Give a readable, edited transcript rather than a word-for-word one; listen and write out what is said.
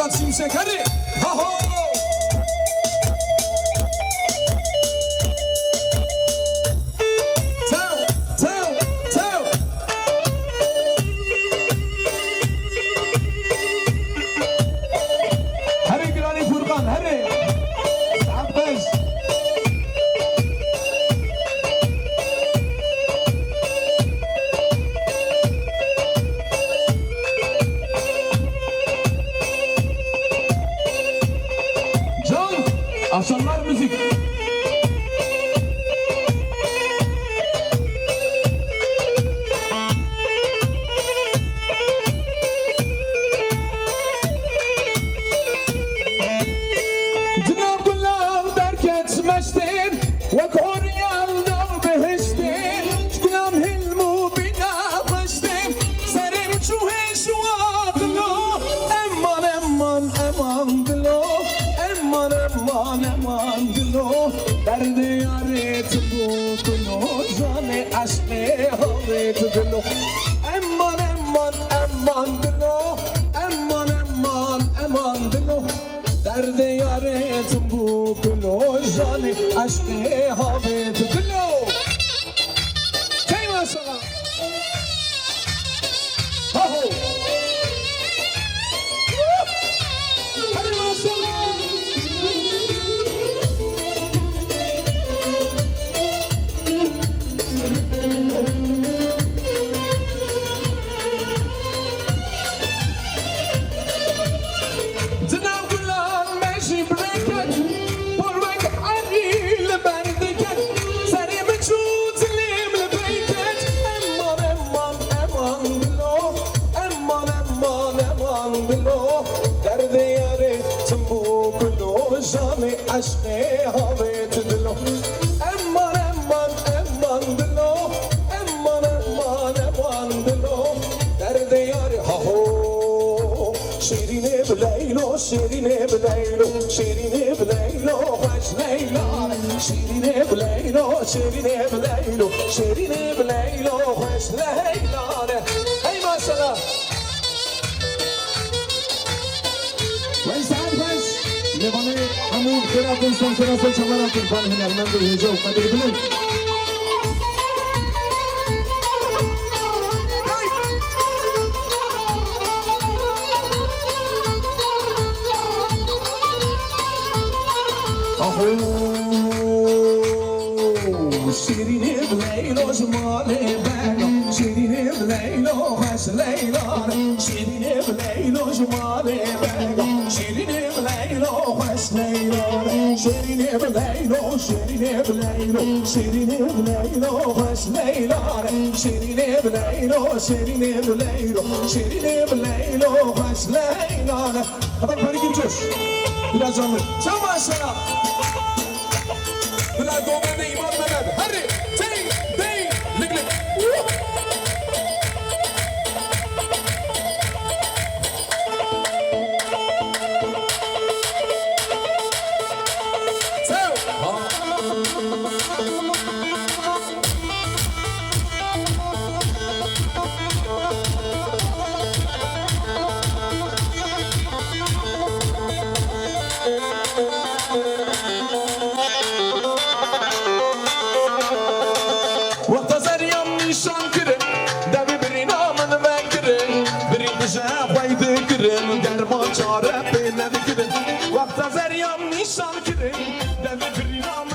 Murat Şimşek hadi. Ha ho. Akşamlar müzik. Cenab Gülal derk etmeştin ve Konya'da behiştin Gülam hilmu binamıştin Serim çuhe şu adlı Emman emman eman dilo Emman emman eman dilo Derdi yaret bu dilo Jane aşkı havet dilo Emman emman eman dilo Emman emman eman dilo Derdi yaretim bu gülü Jani aşkı havet gülü Keyma sana Ho Hadi maşallah Jane aşkı havet dilo Emman emman emman dilo Emman emman emman dilo Derdi yar ha ho Şirine bileylo şirine bileylo Şirine bileylo hoş leyla Şirine bileylo şirine bileylo Şirine bileylo hoş leyla Hey maşallah Levane hamur keratın son sırası çamaratın fan hünermendir hece ukadır bilin. Şirine bileylo jmale bego Şirine bileylo hoş leyla Şirine bileylo jmale bego Şirine bileylo hoş leyla Şirine bileylo şirine bileylo Şirine bileylo hoş leyla Şirine bileylo şirine bileylo Şirine bileylo hoş leyla Hadi bari gidiyoruz biraz canlı sen başla Bilal doğumda iman Mehmet hadi ting ding lik lik Nişan kırın, devi bir namını ben kırın Birinci faydı kırın, derman çare beyle kırın Vakta zeryam nişan kırın, devi bir namını